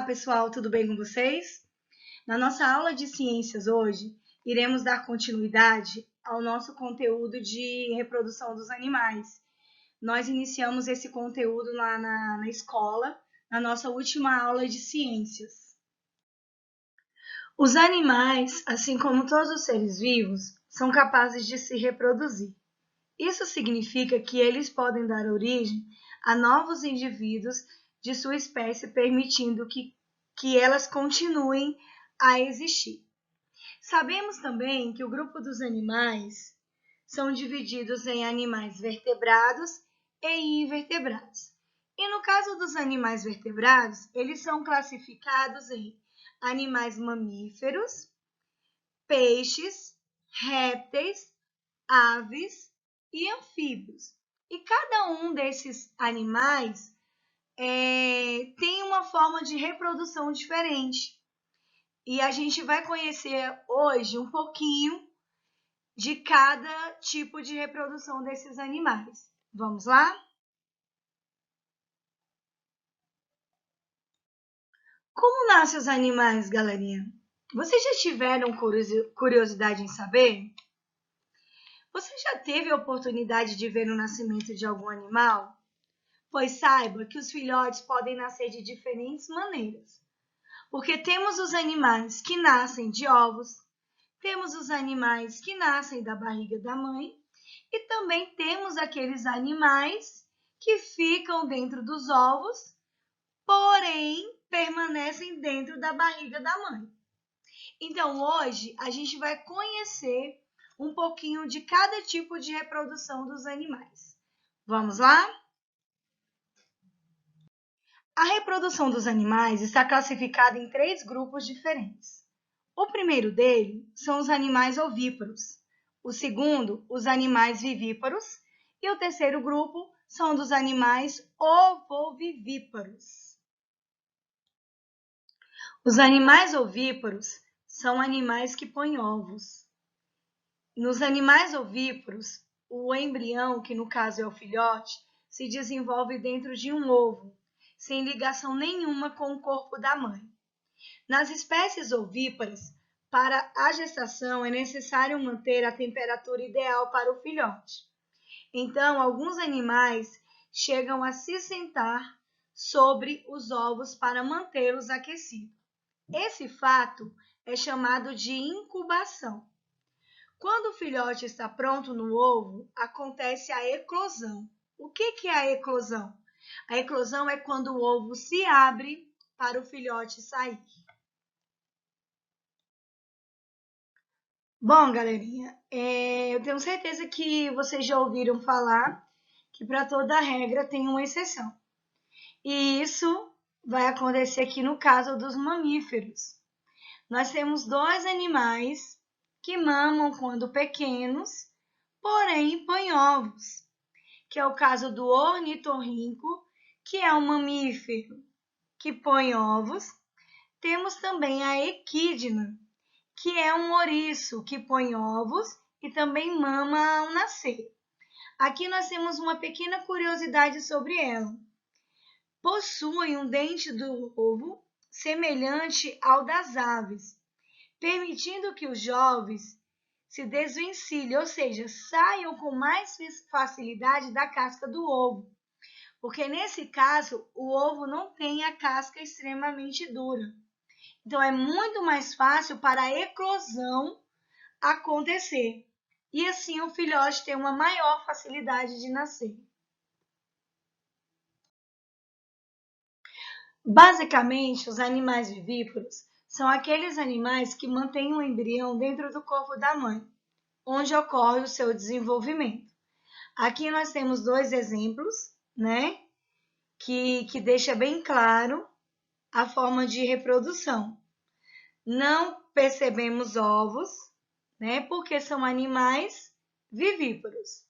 pessoal, tudo bem com vocês? Na nossa aula de ciências hoje, iremos dar continuidade ao nosso conteúdo de reprodução dos animais. Nós iniciamos esse conteúdo lá na escola, na nossa última aula de ciências. Os animais, assim como todos os seres vivos, são capazes de se reproduzir. Isso significa que eles podem dar origem a novos indivíduos de sua espécie, permitindo que elas continuem a existir. Sabemos também que o grupo dos animais são divididos em animais vertebrados e invertebrados. E no caso dos animais vertebrados, eles são classificados em animais mamíferos, peixes, répteis, aves e anfíbios. E cada um desses animais tem uma forma de reprodução diferente. E a gente vai conhecer hoje um pouquinho de cada tipo de reprodução desses animais. Vamos lá? Como nascem os animais, galerinha? Vocês já tiveram curiosidade em saber? Você já teve a oportunidade de ver o nascimento de algum animal? Pois saiba que os filhotes podem nascer de diferentes maneiras. Porque temos os animais que nascem de ovos, temos os animais que nascem da barriga da mãe e também temos aqueles animais que ficam dentro dos ovos, porém permanecem dentro da barriga da mãe. Então, hoje a gente vai conhecer um pouquinho de cada tipo de reprodução dos animais. Vamos lá? A reprodução dos animais está classificada em 3 grupos diferentes. O primeiro deles são os animais ovíparos, o segundo, os animais vivíparos, e o terceiro grupo são dos animais ovovivíparos. Os animais ovíparos são animais que põem ovos. Nos animais ovíparos, o embrião, que no caso é o filhote, se desenvolve dentro de um ovo, sem ligação nenhuma com o corpo da mãe. Nas espécies ovíparas, para a gestação é necessário manter a temperatura ideal para o filhote. Então, alguns animais chegam a se sentar sobre os ovos para mantê-los aquecidos. Esse fato é chamado de incubação. Quando o filhote está pronto no ovo, acontece a eclosão. O que é a eclosão? A eclosão é quando o ovo se abre para o filhote sair. Bom, galerinha, eu tenho certeza que vocês já ouviram falar que para toda regra tem uma exceção. E isso vai acontecer aqui no caso dos mamíferos. Nós temos 2 animais que mamam quando pequenos, porém põem ovos, que é o caso do ornitorrinco, que é um mamífero que põe ovos. Temos também a equidna, que é um ouriço que põe ovos e também mama ao nascer. Aqui nós temos uma pequena curiosidade sobre ela. Possui um dente do ovo semelhante ao das aves, permitindo que os jovens se desvencilhem, ou seja, saiam com mais facilidade da casca do ovo, porque nesse caso o ovo não tem a casca extremamente dura. Então é muito mais fácil para a eclosão acontecer e assim o filhote tem uma maior facilidade de nascer. Basicamente, os animais vivíparos são aqueles animais que mantêm o embrião dentro do corpo da mãe, onde ocorre o seu desenvolvimento. Aqui nós temos 2 exemplos, né, que deixa bem claro a forma de reprodução. Não percebemos ovos, né, porque são animais vivíparos.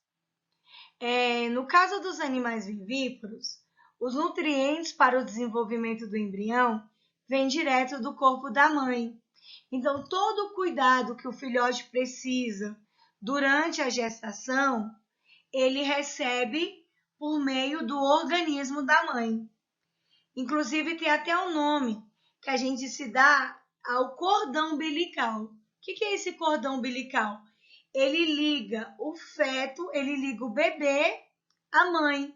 No caso dos animais vivíparos, os nutrientes para o desenvolvimento do embrião vêm direto do corpo da mãe. Então, todo o cuidado que o filhote precisa durante a gestação, ele recebe por meio do organismo da mãe. Inclusive, tem até um nome, que a gente se dá ao cordão umbilical. O que é esse cordão umbilical? Ele liga o feto, ele liga o bebê à mãe.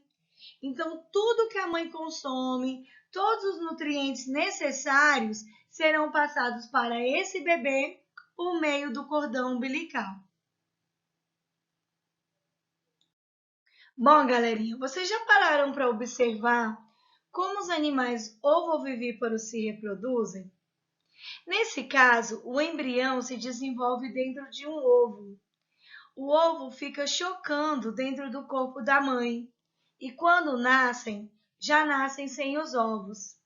Então, tudo que a mãe consome, todos os nutrientes necessários serão passados para esse bebê por meio do cordão umbilical. Bom, galerinha, vocês já pararam para observar como os animais ovovivíparos se reproduzem? Nesse caso, o embrião se desenvolve dentro de um ovo. O ovo fica chocando dentro do corpo da mãe e quando nascem, já nascem sem os ovos.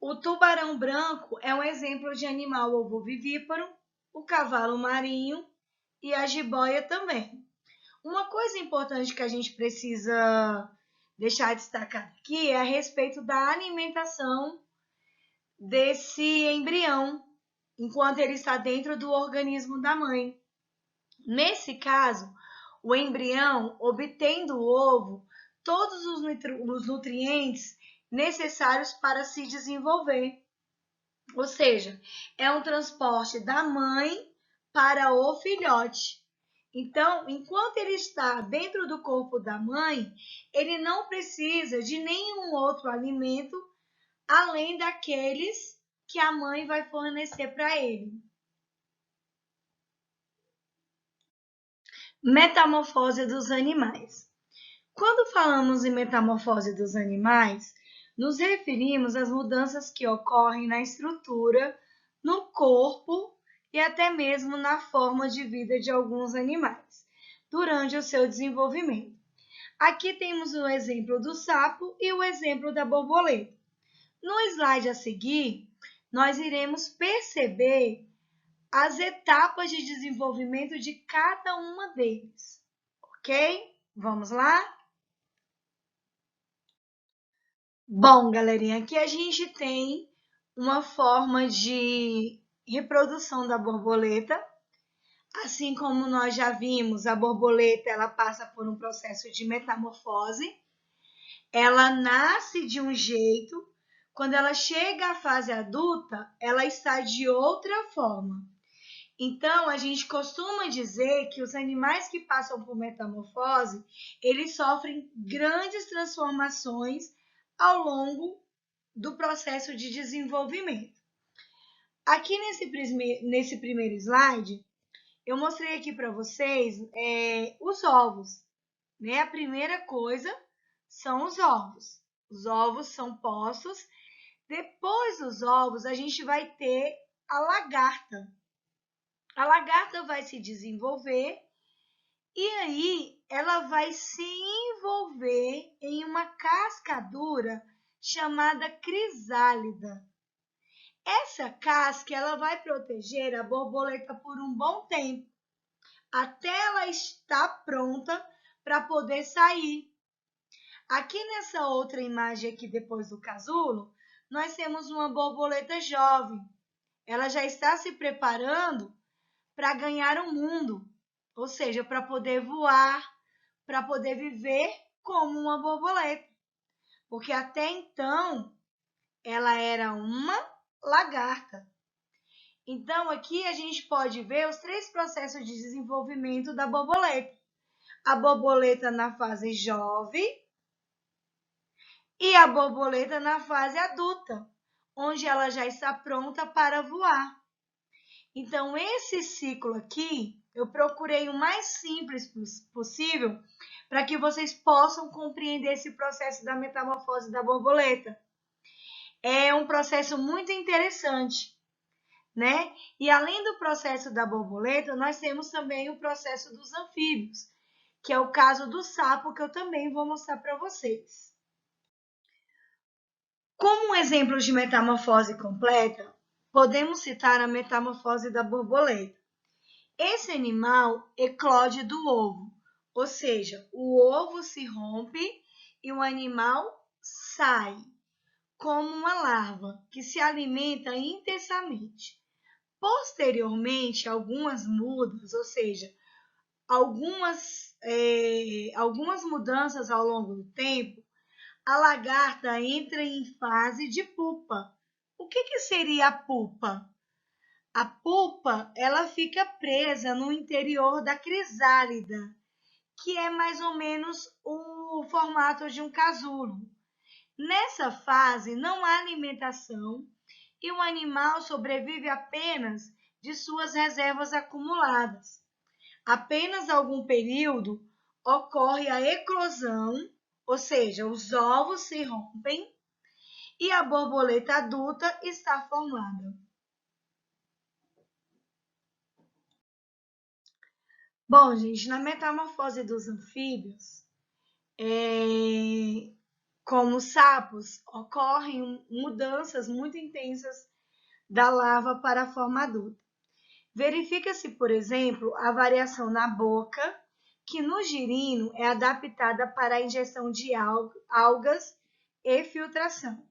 O tubarão branco é um exemplo de animal ovovivíparo, o cavalo marinho e a jiboia também. Uma coisa importante que a gente precisa deixar destacado aqui é a respeito da alimentação desse embrião, enquanto ele está dentro do organismo da mãe. Nesse caso, o embrião obtém do ovo todos os nutrientes necessários para se desenvolver. Ou seja, é um transporte da mãe para o filhote. Então, enquanto ele está dentro do corpo da mãe, ele não precisa de nenhum outro alimento além daqueles que a mãe vai fornecer para ele. Metamorfose dos animais. Quando falamos em metamorfose dos animais, nos referimos às mudanças que ocorrem na estrutura, no corpo e até mesmo na forma de vida de alguns animais, durante o seu desenvolvimento. Aqui temos o exemplo do sapo e o exemplo da borboleta. No slide a seguir, nós iremos perceber as etapas de desenvolvimento de cada uma deles, ok? Vamos lá? Bom, galerinha, aqui a gente tem uma forma de reprodução da borboleta. Assim como nós já vimos, a borboleta ela passa por um processo de metamorfose. Ela nasce de um jeito, quando ela chega à fase adulta, ela está de outra forma. Então, a gente costuma dizer que os animais que passam por metamorfose, eles sofrem grandes transformações ao longo do processo de desenvolvimento. Aqui nesse primeiro slide, eu mostrei aqui para vocês os ovos. Né? A primeira coisa são os ovos. Os ovos são postos. Depois dos ovos, a gente vai ter a lagarta. A lagarta vai se desenvolver e aí ela vai se envolver em uma casca dura chamada crisálida. Essa casca ela vai proteger a borboleta por um bom tempo, até ela estar pronta para poder sair. Aqui nessa outra imagem aqui depois do casulo, nós temos uma borboleta jovem. Ela já está se preparando para ganhar o mundo, ou seja, para poder voar, para poder viver como uma borboleta. Porque até então ela era uma lagarta. Então aqui a gente pode ver os 3 processos de desenvolvimento da borboleta. A borboleta na fase jovem e a borboleta na fase adulta, onde ela já está pronta para voar. Então, esse ciclo aqui, eu procurei o mais simples possível para que vocês possam compreender esse processo da metamorfose da borboleta. É um processo muito interessante, né? E além do processo da borboleta, nós temos também o processo dos anfíbios, que é o caso do sapo, que eu também vou mostrar para vocês. Como um exemplo de metamorfose completa, podemos citar a metamorfose da borboleta. Esse animal eclode do ovo, ou seja, o ovo se rompe e o animal sai, como uma larva que se alimenta intensamente. Posteriormente, algumas mudas, ou seja, algumas mudanças ao longo do tempo, a lagarta entra em fase de pupa, O que seria a pupa? A pupa, ela fica presa no interior da crisálida, que é mais ou menos o formato de um casulo. Nessa fase, não há alimentação e o animal sobrevive apenas de suas reservas acumuladas. Apenas algum período ocorre a eclosão, ou seja, os ovos se rompem e a borboleta adulta está formada. Bom, gente, na metamorfose dos anfíbios, como os sapos, ocorrem mudanças muito intensas da larva para a forma adulta. Verifica-se, por exemplo, a variação na boca, que no girino é adaptada para a ingestão de algas e filtração,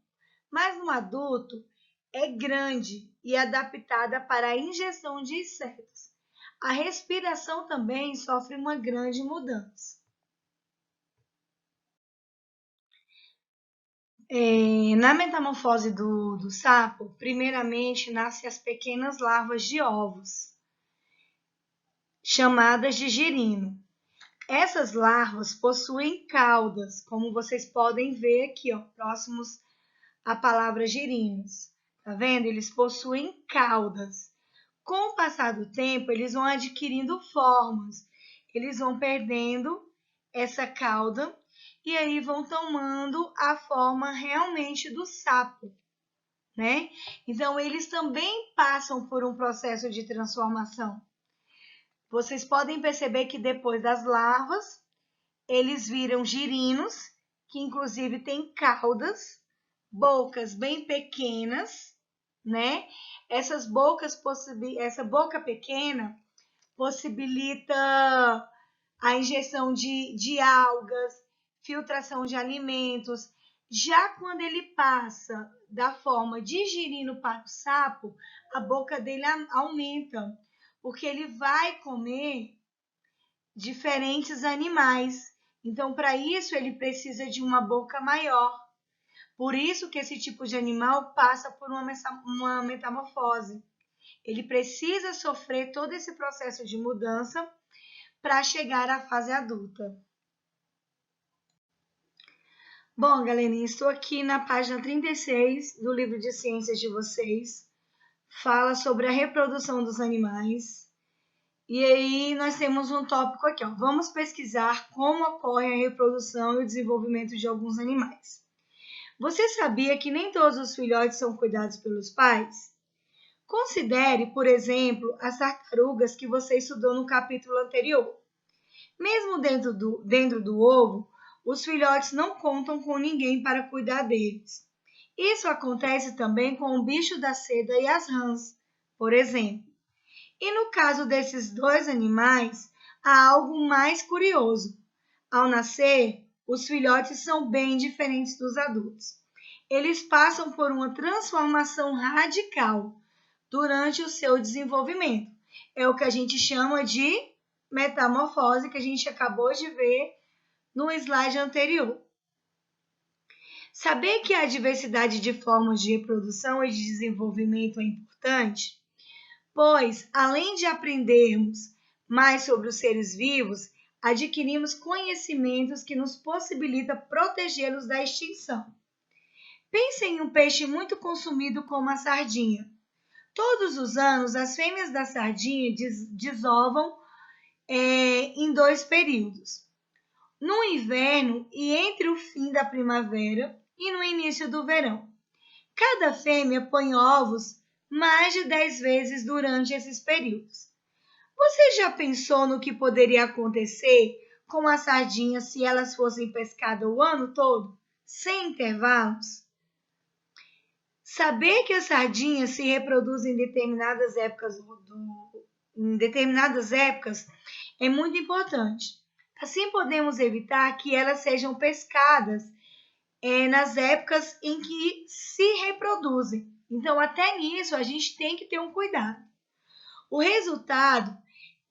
mas no adulto é grande e adaptada para a ingestão de insetos. A respiração também sofre uma grande mudança. Na metamorfose do sapo, primeiramente nascem as pequenas larvas de ovos, chamadas de girino. Essas larvas possuem caudas, como vocês podem ver aqui, próximos à palavra girinos. Tá vendo? Eles possuem caudas. Com o passar do tempo, eles vão adquirindo formas, eles vão perdendo essa cauda e aí vão tomando a forma realmente do sapo, né? Então, eles também passam por um processo de transformação. Vocês podem perceber que depois das larvas, eles viram girinos, que inclusive têm caudas, bocas bem pequenas, né? Essa boca pequena possibilita a ingestão de algas, filtração de alimentos. Já quando ele passa da forma de girino para o sapo, a boca dele aumenta, porque ele vai comer diferentes animais. Então, para isso, ele precisa de uma boca maior. Por isso que esse tipo de animal passa por uma metamorfose. Ele precisa sofrer todo esse processo de mudança para chegar à fase adulta. Bom, galerinha, estou aqui na página 36 do livro de ciências de vocês. Fala sobre a reprodução dos animais. E aí nós temos um tópico aqui, ó. Vamos pesquisar como ocorre a reprodução e o desenvolvimento de alguns animais. Você sabia que nem todos os filhotes são cuidados pelos pais? Considere, por exemplo, as tartarugas que você estudou no capítulo anterior. Mesmo dentro do ovo, os filhotes não contam com ninguém para cuidar deles. Isso acontece também com o bicho da seda e as rãs, por exemplo. E no caso desses dois animais, há algo mais curioso. Ao nascer, os filhotes são bem diferentes dos adultos. Eles passam por uma transformação radical durante o seu desenvolvimento. É o que a gente chama de metamorfose, que a gente acabou de ver no slide anterior. Saber que a diversidade de formas de reprodução e de desenvolvimento é importante, pois, além de aprendermos mais sobre os seres vivos, adquirimos conhecimentos que nos possibilitam protegê-los da extinção. Pense em um peixe muito consumido como a sardinha. Todos os anos, as fêmeas da sardinha desovam em 2 períodos. No inverno e entre o fim da primavera e no início do verão. Cada fêmea põe ovos mais de 10 vezes durante esses períodos. Você já pensou no que poderia acontecer com as sardinhas se elas fossem pescadas o ano todo, sem intervalos? Saber que as sardinhas se reproduzem em determinadas épocas é muito importante. Assim, podemos evitar que elas sejam pescadas nas épocas em que se reproduzem. Então, até nisso, a gente tem que ter um cuidado. O resultado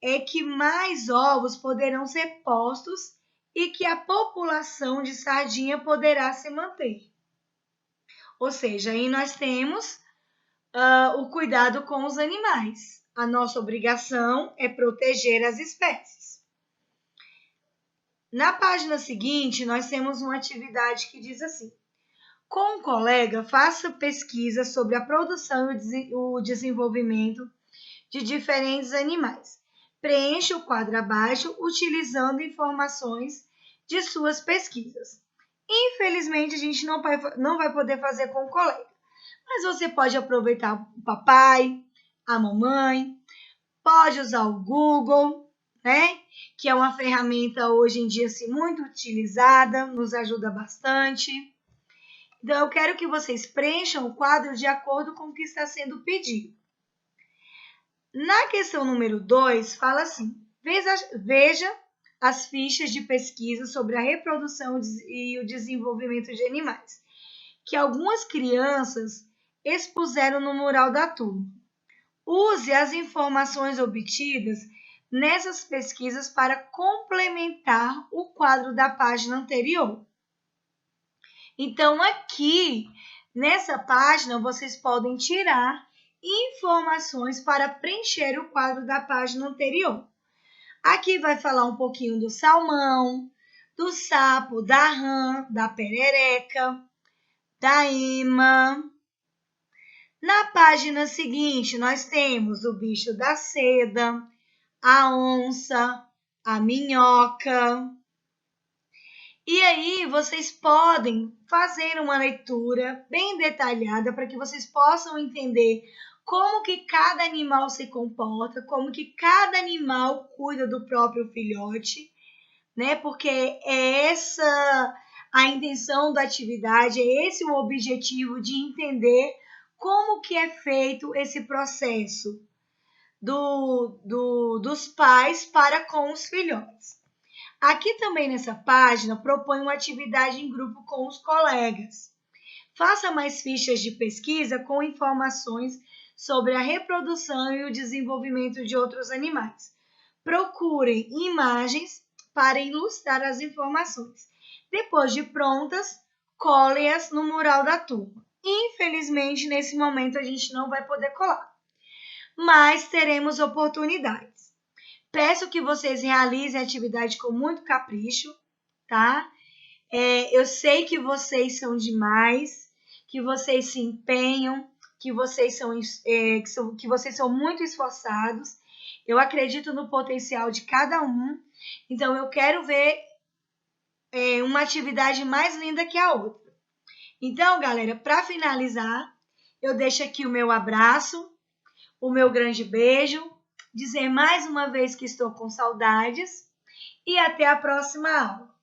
é que mais ovos poderão ser postos e que a população de sardinha poderá se manter. Ou seja, aí nós temos o cuidado com os animais. A nossa obrigação é proteger as espécies. Na página seguinte, nós temos uma atividade que diz assim: com um colega, faça pesquisa sobre a produção e o desenvolvimento de diferentes animais. Preencha o quadro abaixo utilizando informações de suas pesquisas. Infelizmente, a gente não vai poder fazer com o colega, mas você pode aproveitar o papai, a mamãe, pode usar o Google, né? Que é uma ferramenta hoje em dia assim, muito utilizada, nos ajuda bastante. Então, eu quero que vocês preencham o quadro de acordo com o que está sendo pedido. Na questão número 2, fala assim: veja as fichas de pesquisa sobre a reprodução e o desenvolvimento de animais, que algumas crianças expuseram no mural da turma. Use as informações obtidas nessas pesquisas para complementar o quadro da página anterior. Então, aqui, nessa página, vocês podem tirar informações para preencher o quadro da página anterior. Aqui vai falar um pouquinho do salmão, do sapo, da rã, da perereca, da ema. Na página seguinte, nós temos o bicho da seda, a onça, a minhoca. E aí, vocês podem fazer uma leitura bem detalhada para que vocês possam entender como que cada animal se comporta, como que cada animal cuida do próprio filhote, né? Porque é essa a intenção da atividade, é esse o objetivo de entender como que é feito esse processo dos pais para com os filhotes. Aqui também nessa página propõe uma atividade em grupo com os colegas. Faça mais fichas de pesquisa com informações sobre a reprodução e o desenvolvimento de outros animais. Procurem imagens para ilustrar as informações. Depois de prontas, colem-as no mural da turma. Infelizmente, nesse momento a gente não vai poder colar, mas teremos oportunidades. Peço que vocês realizem a atividade com muito capricho, tá? Eu sei que vocês são demais, que vocês se empenham, que vocês são muito esforçados. Eu acredito no potencial de cada um, então eu quero ver uma atividade mais linda que a outra. Então, galera, para finalizar, eu deixo aqui o meu abraço, o meu grande beijo, dizer mais uma vez que estou com saudades e até a próxima aula.